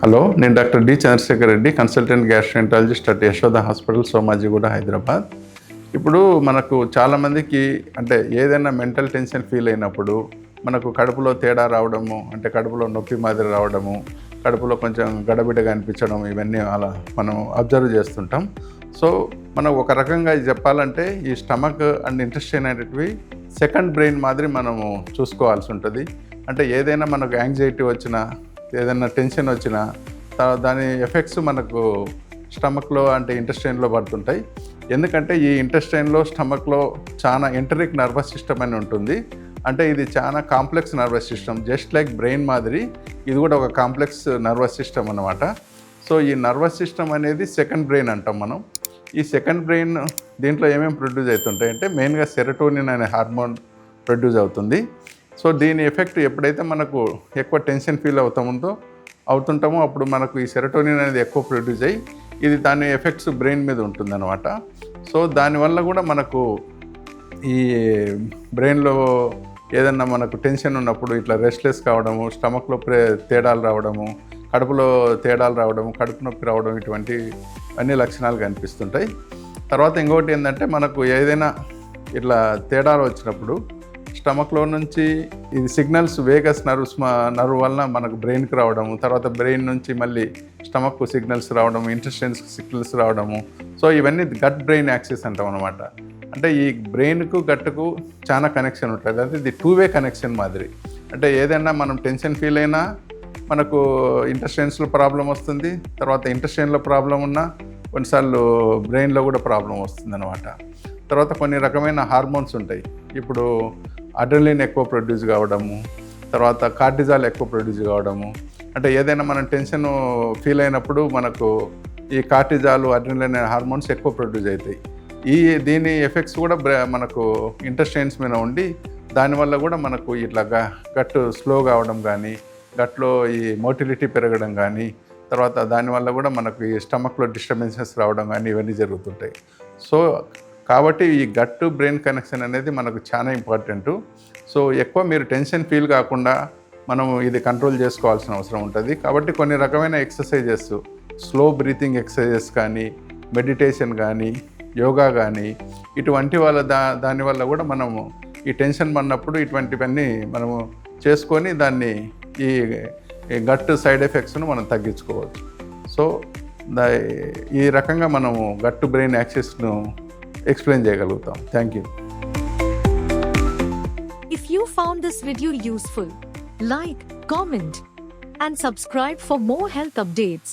Hello, నేను doctor D Chandrashekar Reddy, consultant gastroenterologist at Yashoda hospital, Somajiguda, Hyderabad. ఇప్పుడు మనకు చాలామందికి అంటే ఏదైనా మెంటల్ టెన్షన్ ఫీల్ అయినప్పుడు మనకు కడుపులో తేడా రావడము, అంటే కడుపులో నొప్పి మాదిరి రావడము, కడుపులో కొంచెం గడబిడగా అనిపించడం, ఇవన్నీ అలా మనం అబ్జర్వ్ చేస్తుంటాం. సో మనం ఒక రకంగా చెప్పాలంటే ఈ స్టమక్ అండ్ ఇంటెస్టైన్ అనేటివి సెకండ్ బ్రెయిన్ మాదిరి మనము చూసుకోవాల్సి ఉంటుంది. అంటే ఏదైనా మనకు యాంగ్జైటీ వచ్చినా, ఏదైనా టెన్షన్ వచ్చినా దాని ఎఫెక్ట్స్ మనకు స్టమక్లో అంటే ఇంటెస్టైన్లో పడుతుంటాయి. ఎందుకంటే ఈ ఇంటెస్టైన్లో స్టమక్లో చాలా ఎంటరిక్ నర్వస్ సిస్టమ్ అని ఉంటుంది. అంటే ఇది చాలా complex nervous system, just like brain మాదిరి ఇది కూడా ఒక కాంప్లెక్స్ నర్వస్ సిస్టమ్ అన్నమాట. సో ఈ నర్వస్ సిస్టమ్ అనేది సెకండ్ బ్రెయిన్ అంటాం మనం. ఈ సెకండ్ బ్రెయిన్ దీంట్లో ఏమేమి ప్రొడ్యూస్ అవుతుంటాయి అంటే మెయిన్గా సెరటోనిన్ అనే హార్మోన్ ప్రొడ్యూస్ అవుతుంది. సో దీని ఎఫెక్ట్ ఎప్పుడైతే మనకు ఎక్కువ టెన్షన్ ఫీల్ అవుతుంటామో అప్పుడు మనకు ఈ సెరటోనిన్ అనేది ఎక్కువ ప్రొడ్యూస్ అయ్యి ఇది దాని ఎఫెక్ట్స్ బ్రెయిన్ మీద ఉంటుందన్నమాట. సో దానివల్ల కూడా మనకు ఈ బ్రెయిన్లో ఏదన్నా మనకు టెన్షన్ ఉన్నప్పుడు ఇట్లా రెస్ట్లెస్ కావడము, స్టమక్లో తేడాలు రావడము, కడుపులో తేడాలు రావడము, కడుపు నొప్పి రావడం, ఇటువంటి అన్ని లక్షణాలు కనిపిస్తుంటాయి. తర్వాత ఇంకొకటి ఏంటంటే మనకు ఏదైనా ఇట్లా తేడాలు వచ్చినప్పుడు స్టమక్లో నుంచి ఇది సిగ్నల్స్ వేగస్ నర్వ్ వలన మనకు బ్రెయిన్కి రావడము, తర్వాత బ్రెయిన్ నుంచి మళ్ళీ స్టమక్కు సిగ్నల్స్ రావడము, ఇంటెస్టైన్స్కి సిగ్నల్స్ రావడము. సో ఇవన్నీ గట్ బ్రెయిన్ యాక్సిస్ అంటాం అనమాట. అంటే ఈ బ్రెయిన్కు గట్టుకు చాలా కనెక్షన్ ఉంటుంది. అంటే ఇది 2-వే కనెక్షన్ మాదిరి. అంటే ఏదైనా మనం టెన్షన్ ఫీల్ అయినా మనకు ఇంటెస్టైన్స్లో ప్రాబ్లం వస్తుంది, తర్వాత ఇంటెస్టైన్లో ప్రాబ్లం ఉన్నా కొన్నిసార్లు బ్రెయిన్లో కూడా ప్రాబ్లం వస్తుంది అనమాట. తర్వాత కొన్ని రకమైన హార్మోన్స్ ఉంటాయి. ఇప్పుడు అడ్రినలిన్ ఎక్కువ ప్రొడ్యూస్ కావడము, తర్వాత కార్టిజాల్ ఎక్కువ ప్రొడ్యూస్ కావడము. అంటే ఏదైనా మనం టెన్షన్ ఫీల్ అయినప్పుడు మనకు ఈ కార్టిజాల్, అడ్రినలిన్ హార్మోన్స్ ఎక్కువ ప్రొడ్యూస్ అవుతాయి. దీని ఎఫెక్ట్స్ కూడా మనకు ఇంటెస్టైన్స్ మీద ఉండి దానివల్ల కూడా మనకు ఇట్లా గట్టు స్లో కావడం కానీ, గట్లో ఈ మోటిలిటీ పెరగడం కానీ, తర్వాత దానివల్ల కూడా మనకు ఈ స్టమక్లో డిస్టర్బెన్సెస్ రావడం కానీ ఇవన్నీ జరుగుతుంటాయి. సో కాబట్టి ఈ గట్ టు బ్రెయిన్ కనెక్షన్ అనేది మనకు చాలా ఇంపార్టెంటు. సో ఎక్కువ మీరు టెన్షన్ ఫీల్ కాకుండా మనం ఇది కంట్రోల్ చేసుకోవాల్సిన అవసరం ఉంటుంది. కాబట్టి కొన్ని రకమైన ఎక్సర్సైజెస్, స్లో బ్రీతింగ్ ఎక్సర్సైజెస్ కానీ, మెడిటేషన్ కానీ, యోగా కానీ, ఇటువంటి దానివల్ల కూడా మనము ఈ టెన్షన్ పడినప్పుడు ఇటువంటివన్నీ మనము చేసుకొని దాన్ని ఈ గట్ సైడ్ ఎఫెక్ట్స్ను మనం తగ్గించుకోవచ్చు. సో ఈ రకంగా మనము గట్ టు బ్రెయిన్ యాక్సిస్ను ఎక్స్ప్లెయిన్ చేయగలుగుతాం. Thank you. If you found this video useful, like, comment, and subscribe for more health updates.